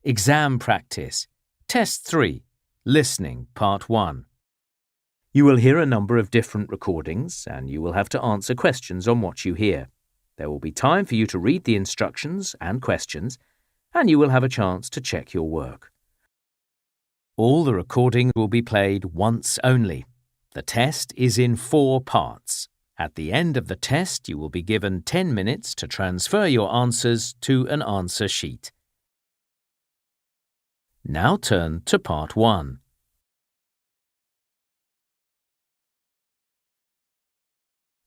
Exam practice. Test 3. Listening, Part 1. You will hear a number of different recordings and you will have to answer questions on what you hear. There will be time for you to read the instructions and questions, and you will have a chance to check your work. All the recordings will be played once only. The test is in 4 parts. At the end of the test, you will be given 10 minutes to transfer your answers to an answer sheet. Now turn to Part 1.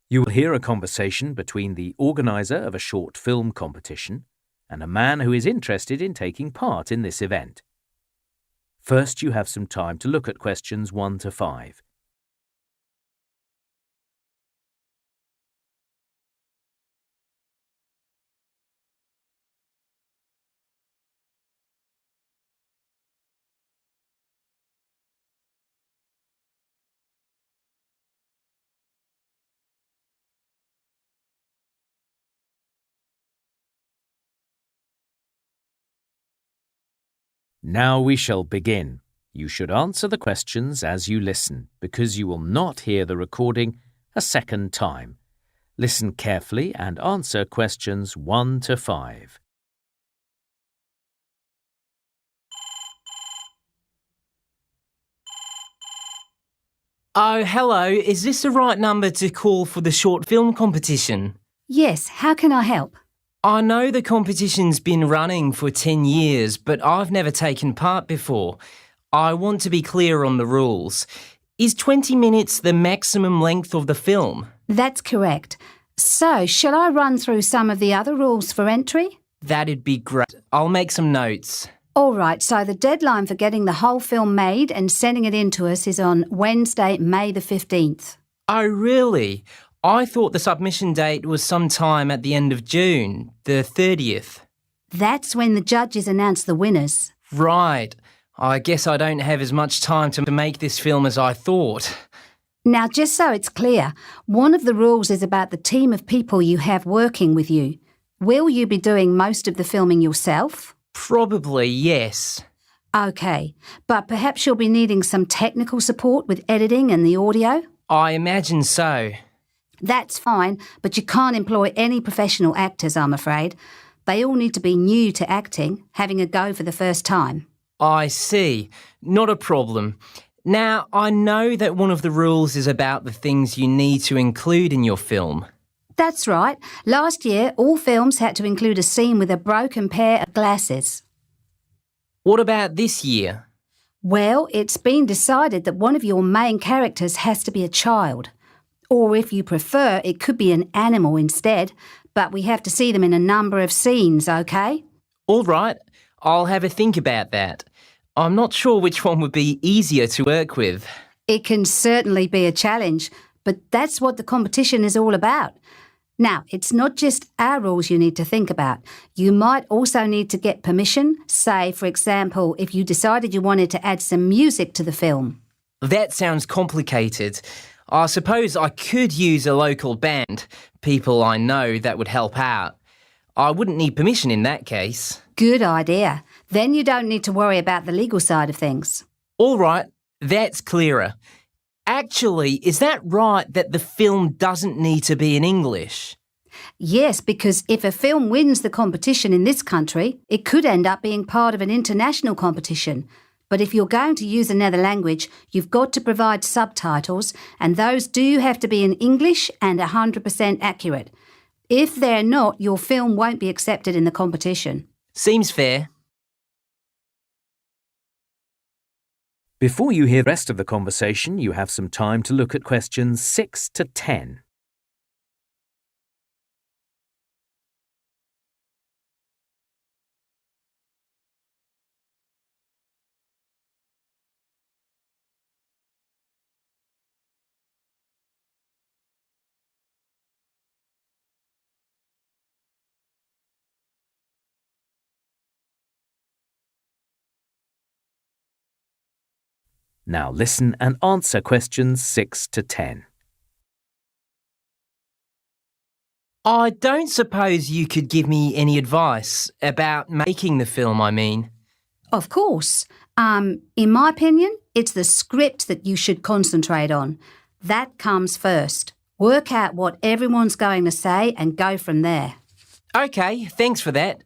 You will hear a conversation between the organizer of a short film competition and a man who is interested in taking part in this event. First, you have some time to look at questions 1 to 5. Now we shall begin. You should answer the questions as you listen, because you will not hear the recording a second time. Listen carefully and answer questions 1 to 5. Oh, hello. Is this the right number to call for the short film competition? Yes, how can I help? I know the competition's been running for 10 years, but I've never taken part before. I want to be clear on the rules. Is 20 minutes the maximum length of the film? That's correct. So, shall I run through some of the other rules for entry? That'd be great. I'll make some notes. All right, so the deadline for getting the whole film made and sending it in to us is on Wednesday, May the 15th. Oh, really? I thought the submission date was sometime at the end of June, the 30th. That's when the judges announce the winners. Right. I guess I don't have as much time to make this film as I thought. Now, just so it's clear, one of the rules is about the team of people you have working with you. Will you be doing most of the filming yourself? Probably, yes. OK, but perhaps you'll be needing some technical support with editing and the audio? I imagine so. That's fine, but you can't employ any professional actors, I'm afraid. They all need to be new to acting, having a go for the first time. I see. Not a problem. Now, I know that one of the rules is about the things you need to include in your film. That's right. Last year, all films had to include a scene with a broken pair of glasses. What about this year? Well, it's been decided that one of your main characters has to be a child. Or if you prefer, it could be an animal instead, but we have to see them in a number of scenes, OK? All right, I'll have a think about that. I'm not sure which one would be easier to work with. It can certainly be a challenge, but that's what the competition is all about. Now, it's not just our rules you need to think about. You might also need to get permission, say, for example, if you decided you wanted to add some music to the film. That sounds complicated. I suppose I could use a local band, people I know that would help out. I wouldn't need permission in that case. Good idea. Then you don't need to worry about the legal side of things. All right, that's clearer. Actually, is that right that the film doesn't need to be in English? Yes, because if a film wins the competition in this country, it could end up being part of an international competition. But if you're going to use another language, you've got to provide subtitles, and those do have to be in English and 100% accurate. If they're not, your film won't be accepted in the competition. Seems fair. Before you hear the rest of the conversation, you have some time to look at questions 6 to 10. Now listen and answer questions 6 to 10. I don't suppose you could give me any advice about making the film, I mean. Of course. In my opinion, it's the script that you should concentrate on. That comes first. Work out what everyone's going to say and go from there. OK, thanks for that.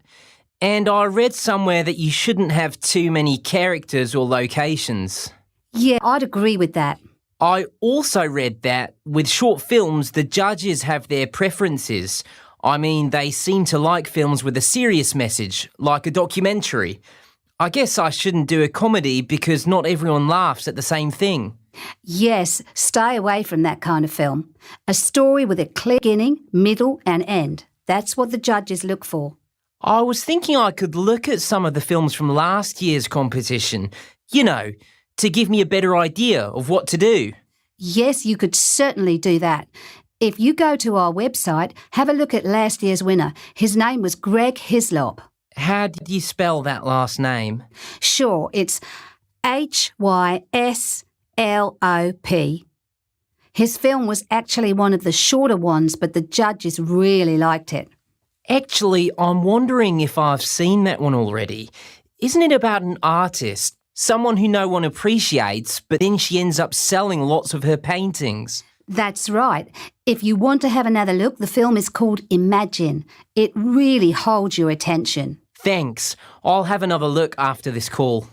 And I read somewhere that you shouldn't have too many characters or locations. Yeah, I'd agree with that. I also read that with short films, the judges have their preferences. I mean, they seem to like films with a serious message, like a documentary. I guess I shouldn't do a comedy because not everyone laughs at the same thing. Yes, stay away from that kind of film. A story with a clear beginning, middle and end. That's what the judges look for. I was thinking I could look at some of the films from last year's competition, you know, to give me a better idea of what to do. Yes, you could certainly do that. If you go to our website, have a look at last year's winner. His name was Greg Hislop. How did you spell that last name? Sure, it's Hyslop. His film was actually one of the shorter ones, but the judges really liked it. Actually, I'm wondering if I've seen that one already. Isn't it about an artist, someone who no one appreciates, but then she ends up selling lots of her paintings? That's right. If you want to have another look, the film is called Imagine. It really holds your attention. Thanks. I'll have another look after this call.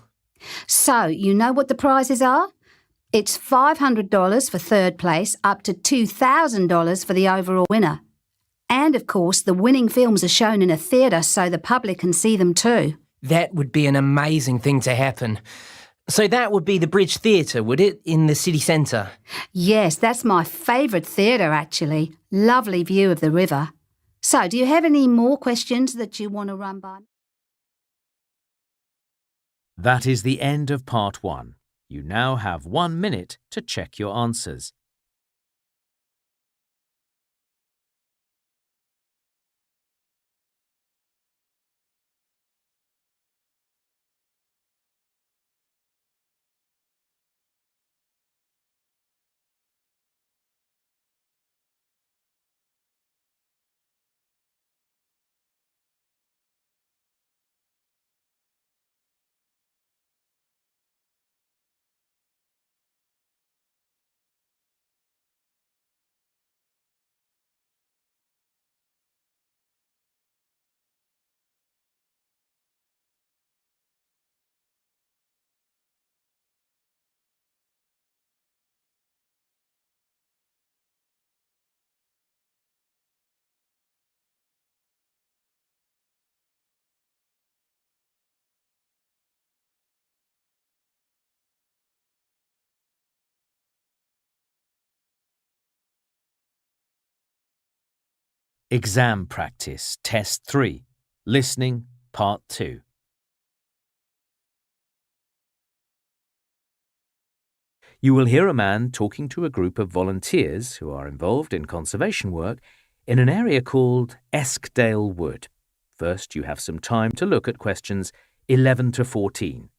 So, you know what the prizes are? It's $500 for third place, up to $2,000 for the overall winner. And, of course, the winning films are shown in a theatre so the public can see them too. That would be an amazing thing to happen. So that would be the Bridge Theatre, would it, in the city centre? Yes, that's my favourite theatre, actually. Lovely view of the river. So, do you have any more questions that you want to run by? That is the end of part 1. You now have 1 minute to check your answers. Exam practice, test 3. Listening, part 2. You will hear a man talking to a group of volunteers who are involved in conservation work in an area called Eskdale Wood. First, you have some time to look at questions 11 to 14.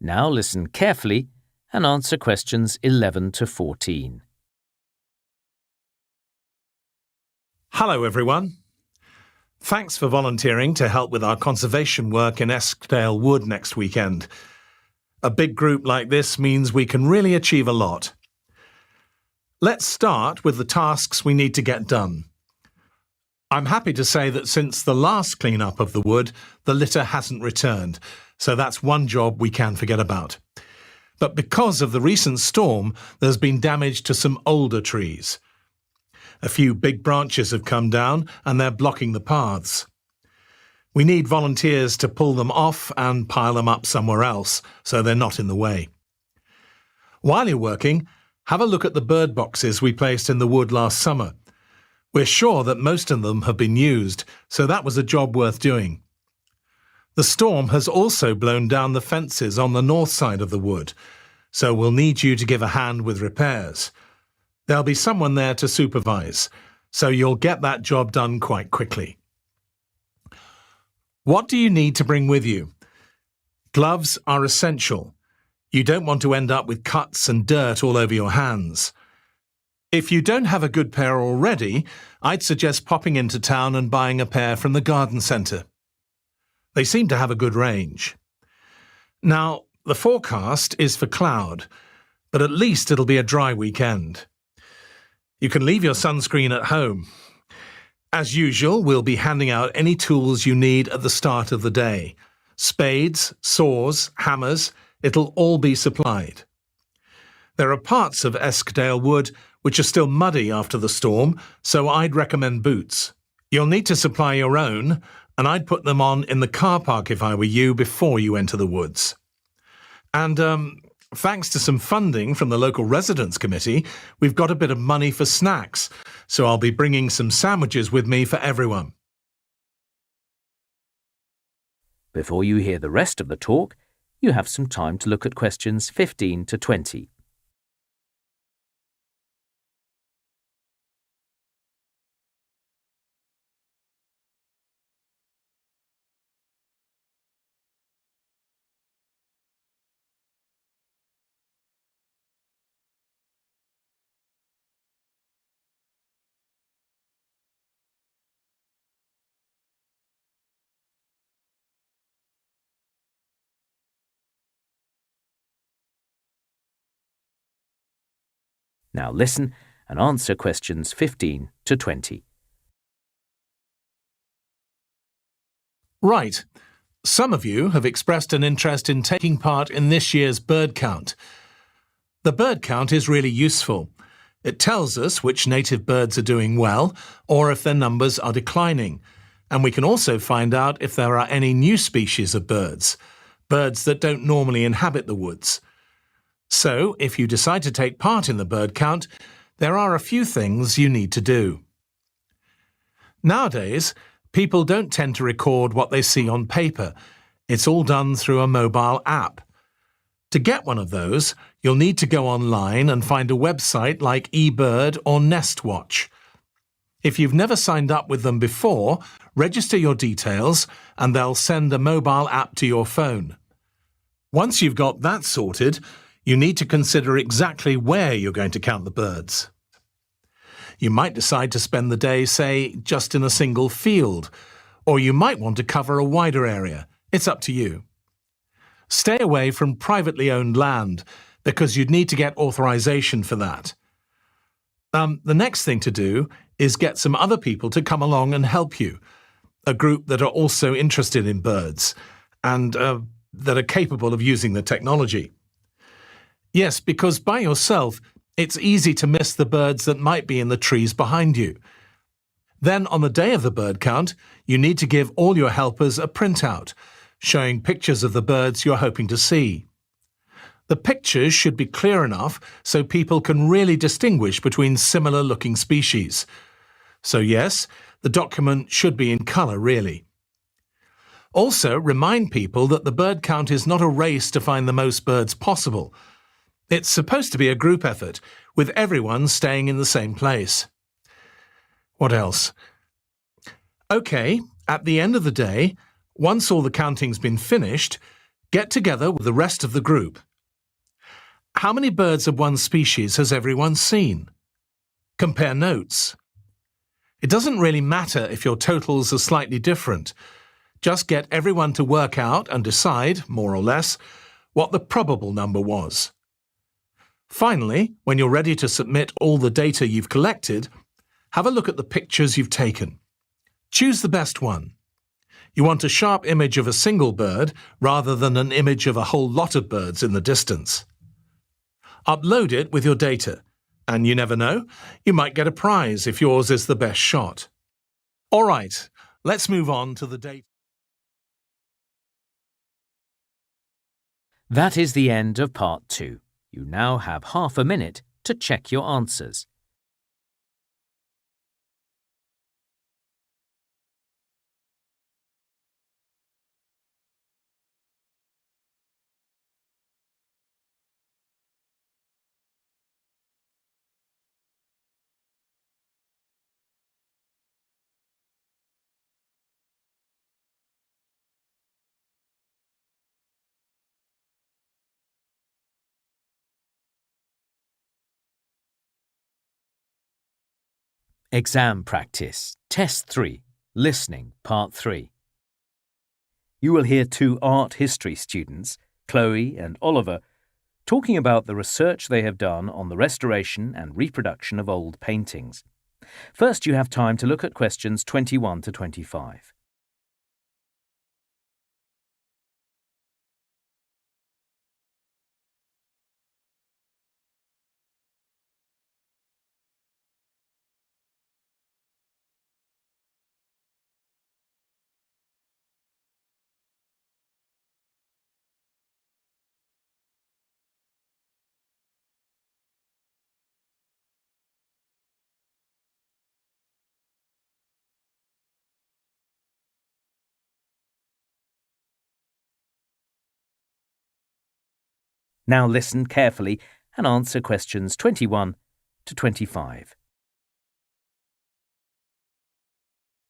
Now listen carefully and answer questions 11 to 14. Hello, everyone. Thanks for volunteering to help with our conservation work in Eskdale Wood next weekend. A big group like this means we can really achieve a lot. Let's start with the tasks we need to get done. I'm happy to say that since the last clean-up of the wood, the litter hasn't returned, so that's one job we can forget about. But because of the recent storm, there's been damage to some older trees. A few big branches have come down and they're blocking the paths. We need volunteers to pull them off and pile them up somewhere else so they're not in the way. While you're working, have a look at the bird boxes we placed in the wood last summer. We're sure that most of them have been used, so that was a job worth doing. The storm has also blown down the fences on the north side of the wood, so we'll need you to give a hand with repairs. There'll be someone there to supervise, so you'll get that job done quite quickly. What do you need to bring with you? Gloves are essential. You don't want to end up with cuts and dirt all over your hands. If you don't have a good pair already, I'd suggest popping into town and buying a pair from the garden centre. They seem to have a good range. Now, the forecast is for cloud, but at least it'll be a dry weekend. You can leave your sunscreen at home. As usual, we'll be handing out any tools you need at the start of the day. Spades, saws, hammers, it'll all be supplied. There are parts of Eskdale Wood which are still muddy after the storm, so I'd recommend boots. You'll need to supply your own, and I'd put them on in the car park if I were you before you enter the woods. And thanks to some funding from the local residents committee, we've got a bit of money for snacks, so I'll be bringing some sandwiches with me for everyone. Before you hear the rest of the talk, you have some time to look at questions 15 to 20. Now listen and answer questions 15 to 20. Right. Some of you have expressed an interest in taking part in this year's bird count. The bird count is really useful. It tells us which native birds are doing well or if their numbers are declining. And we can also find out if there are any new species of birds that don't normally inhabit the woods. So, if you decide to take part in the bird count, there are a few things you need to do. Nowadays, people don't tend to record what they see on paper. It's all done through a mobile app. To get one of those, you'll need to go online and find a website like eBird or NestWatch. If you've never signed up with them before, register your details and they'll send a mobile app to your phone. Once you've got that sorted, you need to consider exactly where you're going to count the birds. You might decide to spend the day, say, just in a single field, or you might want to cover a wider area. It's up to you. Stay away from privately owned land, because you'd need to get authorization for that. The next thing to do is get some other people to come along and help you, a group that are also interested in birds and that are capable of using the technology. Yes, because by yourself, it's easy to miss the birds that might be in the trees behind you. Then, on the day of the bird count, you need to give all your helpers a printout, showing pictures of the birds you're hoping to see. The pictures should be clear enough so people can really distinguish between similar-looking species. So yes, the document should be in colour, really. Also, remind people that the bird count is not a race to find the most birds possible. It's supposed to be a group effort, with everyone staying in the same place. What else? OK, at the end of the day, once all the counting's been finished, get together with the rest of the group. How many birds of one species has everyone seen? Compare notes. It doesn't really matter if your totals are slightly different. Just get everyone to work out and decide, more or less, what the probable number was. Finally, when you're ready to submit all the data you've collected, have a look at the pictures you've taken. Choose the best one. You want a sharp image of a single bird rather than an image of a whole lot of birds in the distance. Upload it with your data, and you never know, you might get a prize if yours is the best shot. All right, let's move on to the data. That is the end of part 2. You now have half a minute to check your answers. Exam practice. Test 3. Listening, Part 3. You will hear two art history students, Chloe and Oliver, talking about the research they have done on the restoration and reproduction of old paintings. First, you have time to look at questions 21 to 25. Now listen carefully and answer questions 21 to 25.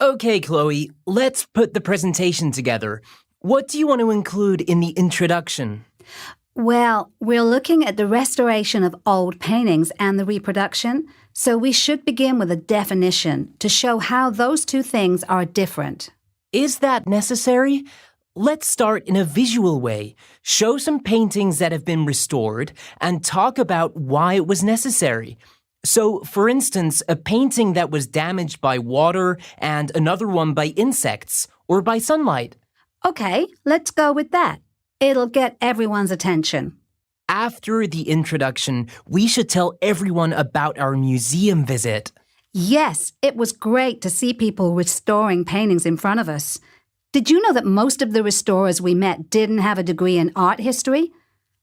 Okay, Chloe, let's put the presentation together. What do you want to include in the introduction? Well, we're looking at the restoration of old paintings and the reproduction, so we should begin with a definition to show how those two things are different. Is that necessary? Let's start in a visual way, show some paintings that have been restored, and talk about why it was necessary. So, for instance, a painting that was damaged by water and another one by insects or by sunlight. Okay, let's go with that. It'll get everyone's attention. After the introduction, we should tell everyone about our museum visit. Yes, it was great to see people restoring paintings in front of us. Did you know that most of the restorers we met didn't have a degree in art history?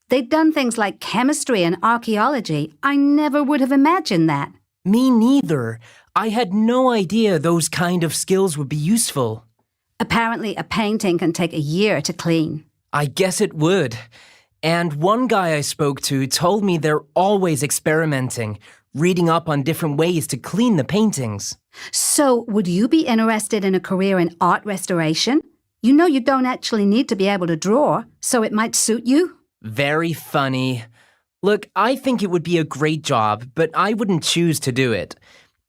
They'd done things like chemistry and archaeology. I never would have imagined that. Me neither. I had no idea those kind of skills would be useful. Apparently, a painting can take a year to clean. I guess it would. And one guy I spoke to told me they're always experimenting, reading up on different ways to clean the paintings. So, would you be interested in a career in art restoration? You know you don't actually need to be able to draw, so it might suit you. Very funny. Look, I think it would be a great job, but I wouldn't choose to do it.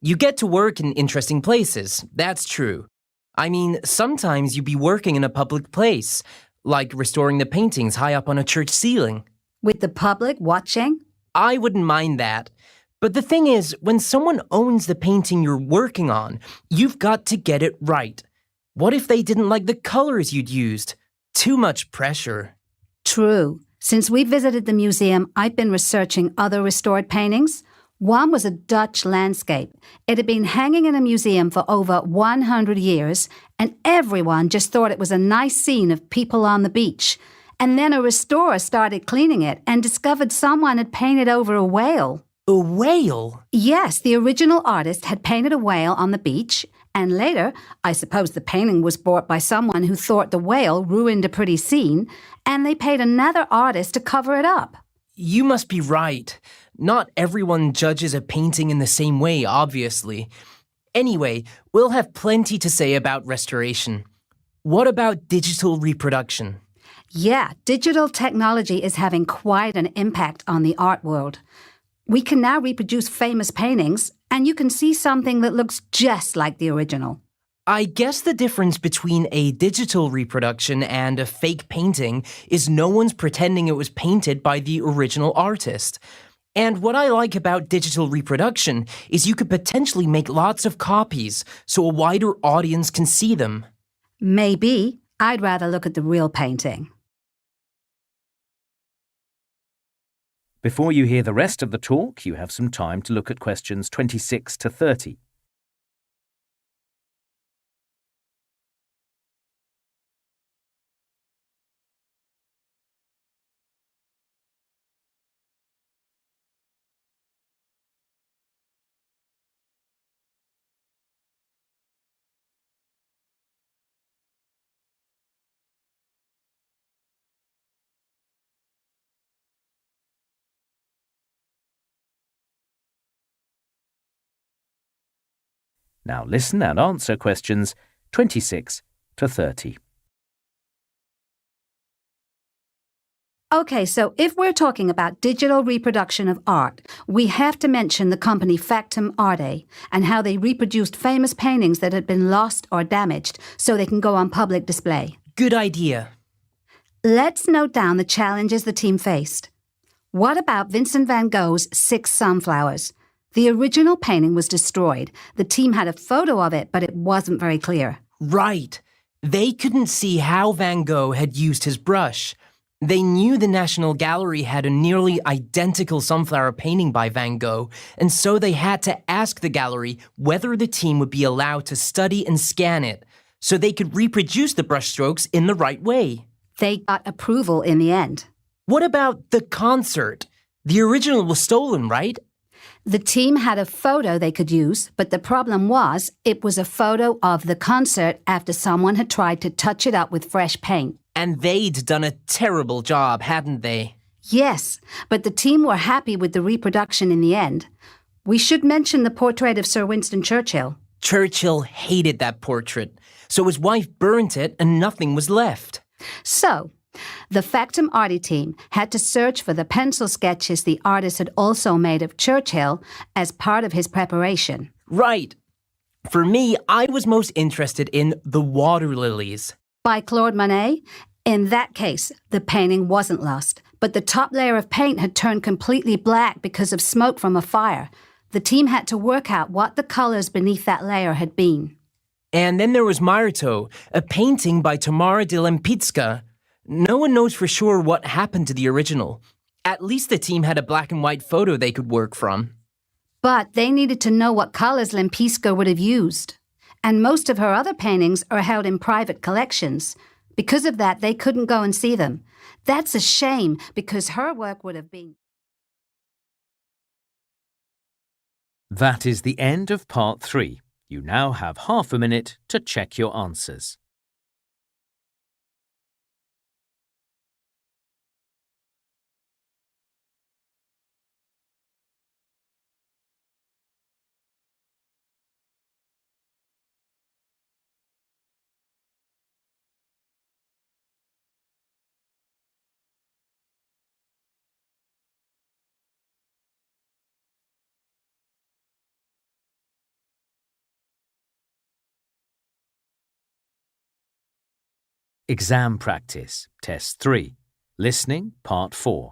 You get to work in interesting places, that's true. I mean, sometimes you'd be working in a public place, like restoring the paintings high up on a church ceiling. With the public watching? I wouldn't mind that. But the thing is, when someone owns the painting you're working on, you've got to get it right. What if they didn't like the colors you'd used? Too much pressure. True. Since we visited the museum, I've been researching other restored paintings. One was a Dutch landscape. It had been hanging in a museum for over 100 years, and everyone just thought it was a nice scene of people on the beach. And then a restorer started cleaning it and discovered someone had painted over a whale. A whale? Yes, the original artist had painted a whale on the beach, and later, I suppose the painting was bought by someone who thought the whale ruined a pretty scene, and they paid another artist to cover it up. You must be right. Not everyone judges a painting in the same way, obviously. Anyway, we'll have plenty to say about restoration. What about digital reproduction? Yeah, digital technology is having quite an impact on the art world. We can now reproduce famous paintings, and you can see something that looks just like the original. I guess the difference between a digital reproduction and a fake painting is no one's pretending it was painted by the original artist. And what I like about digital reproduction is you could potentially make lots of copies so a wider audience can see them. Maybe. I'd rather look at the real painting. Before you hear the rest of the talk, you have some time to look at questions 26 to 30. Now listen and answer questions 26 to 30. Okay, so if we're talking about digital reproduction of art, we have to mention the company Factum Arte and how they reproduced famous paintings that had been lost or damaged so they can go on public display. Good idea. Let's note down the challenges the team faced. What about Vincent van Gogh's 6 Sunflowers? The original painting was destroyed. The team had a photo of it, but it wasn't very clear. Right. They couldn't see how Van Gogh had used his brush. They knew the National Gallery had a nearly identical sunflower painting by Van Gogh, and so they had to ask the gallery whether the team would be allowed to study and scan it, so they could reproduce the brushstrokes in the right way. They got approval in the end. What about the concert? The original was stolen, right? The team had a photo they could use, but the problem was it was a photo of the concert after someone had tried to touch it up with fresh paint. And they'd done a terrible job, hadn't they? Yes, but the team were happy with the reproduction in the end. We should mention the portrait of Sir Winston Churchill. Churchill hated that portrait, so his wife burnt it and nothing was left. So, the Factum Arte team had to search for the pencil sketches the artist had also made of Churchill as part of his preparation. Right. For me, I was most interested in the water lilies. By Claude Monet? In that case, the painting wasn't lost, but the top layer of paint had turned completely black because of smoke from a fire. The team had to work out what the colors beneath that layer had been. And then there was Marito, a painting by Tamara de Lempicka. No one knows for sure what happened to the original. At least the team had a black and white photo they could work from. But they needed to know what colors Lempicka would have used. And most of her other paintings are held in private collections. Because of that, they couldn't go and see them. That's a shame, because her work would have been... That is the end of part 3. You now have half a minute to check your answers. Exam practice, test 3. Listening, part 4.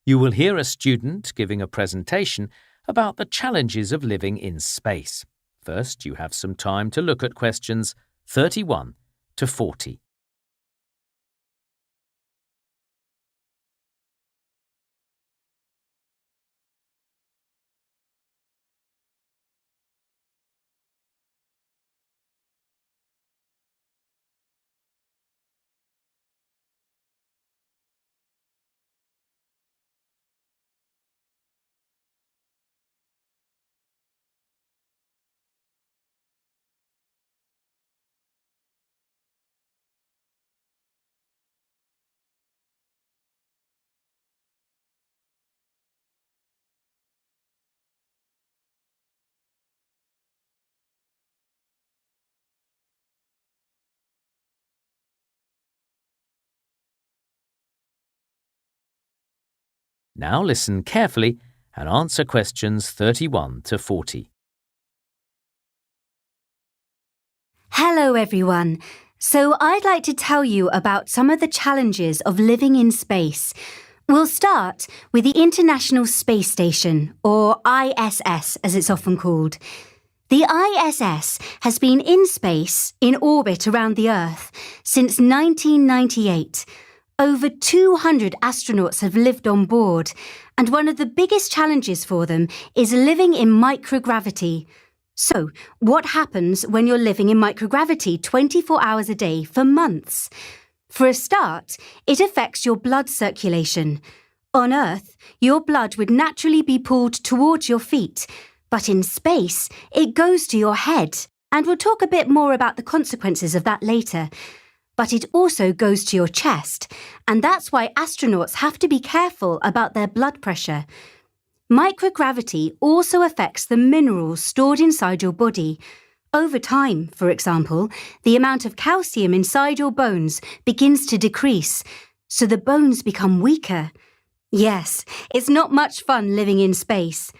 You will hear a student giving a presentation about the challenges of living in space. First, you have some time to look at questions 31 to 40. Now listen carefully and answer questions 31 to 40. Hello everyone. So I'd like to tell you about some of the challenges of living in space. We'll start with the International Space Station, or ISS as it's often called. The ISS has been in space, in orbit around the Earth, since 1998. Over 200 astronauts have lived on board, and one of the biggest challenges for them is living in microgravity. So, what happens when you're living in microgravity 24 hours a day for months? For a start, it affects your blood circulation. On Earth, your blood would naturally be pulled towards your feet, but in space, it goes to your head, and we'll talk a bit more about the consequences of that later. But it also goes to your chest, and that's why astronauts have to be careful about their blood pressure. Microgravity also affects the minerals stored inside your body. Over time, for example, the amount of calcium inside your bones begins to decrease. so the bones become weaker. Yes, it's not much fun living in space.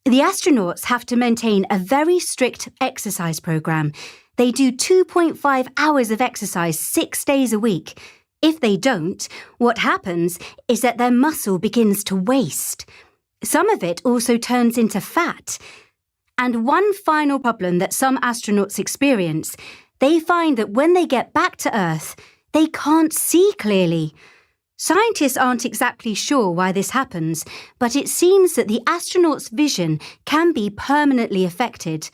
The astronauts have to maintain a very strict exercise program. They do 2.5 hours of exercise 6 days a week. If they don't, what happens is that their muscle begins to waste. Some of it also turns into fat. And one final problem that some astronauts experience, they find that when they get back to Earth, they can't see clearly. Scientists aren't exactly sure why this happens, but it seems that the astronauts' vision can be permanently affected.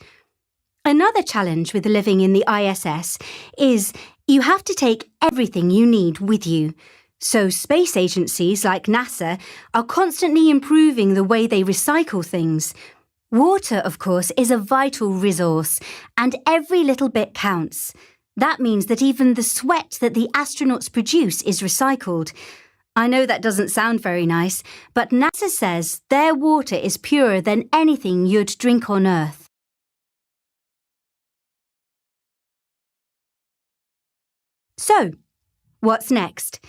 Another challenge with living in the ISS is you have to take everything you need with you. So space agencies like NASA are constantly improving the way they recycle things. Water, of course, is a vital resource, and every little bit counts. That means that even the sweat that the astronauts produce is recycled. I know that doesn't sound very nice, but NASA says their water is purer than anything you'd drink on Earth. So, what's next?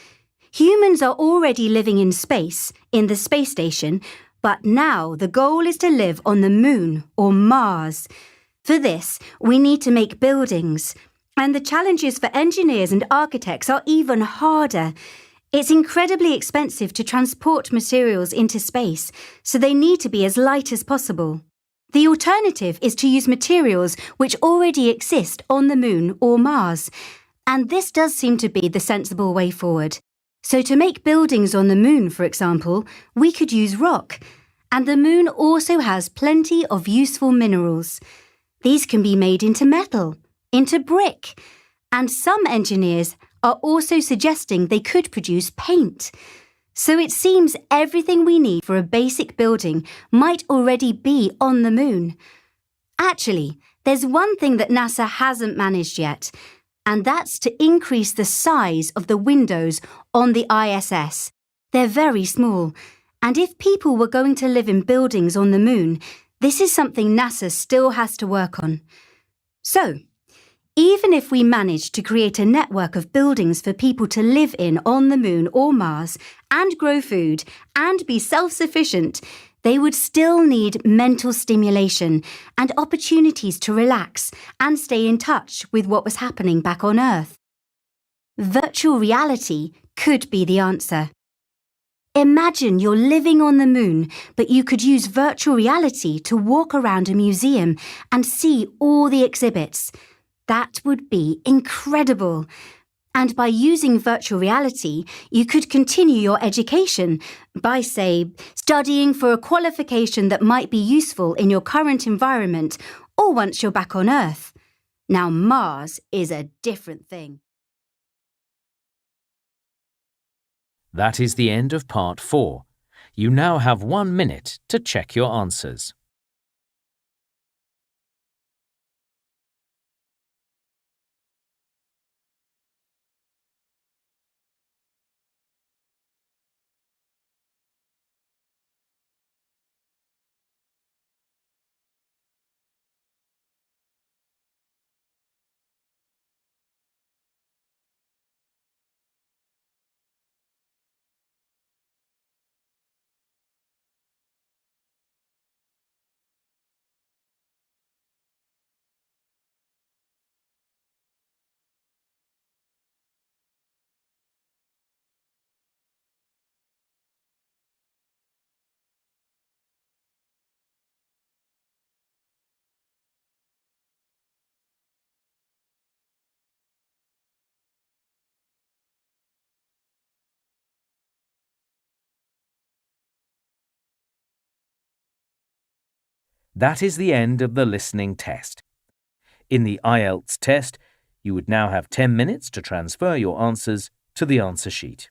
Humans are already living in space, in the space station, but now the goal is to live on the Moon or Mars. For this, we need to make buildings, and the challenges for engineers and architects are even harder. It's incredibly expensive to transport materials into space, so they need to be as light as possible. The alternative is to use materials which already exist on the Moon or Mars, and this does seem to be the sensible way forward. So to make buildings on the Moon, for example, we could use rock. And the Moon also has plenty of useful minerals. These can be made into metal, into brick. And some engineers are also suggesting they could produce paint. So it seems everything we need for a basic building might already be on the Moon. Actually, there's one thing that NASA hasn't managed yet, and that's to increase the size of the windows on the ISS. They're very small, and if people were going to live in buildings on the Moon, this is something NASA still has to work on. So, even if we managed to create a network of buildings for people to live in on the Moon or Mars, and grow food, and be self-sufficient, they would still need mental stimulation and opportunities to relax and stay in touch with what was happening back on Earth. Virtual reality could be the answer. Imagine you're living on the Moon, but you could use virtual reality to walk around a museum and see all the exhibits. That would be incredible. And by using virtual reality, you could continue your education by, say, studying for a qualification that might be useful in your current environment or once you're back on Earth. Now, Mars is a different thing. That is the end of part 4. You now have 1 minute to check your answers. That is the end of the listening test. In the IELTS test, you would now have 10 minutes to transfer your answers to the answer sheet.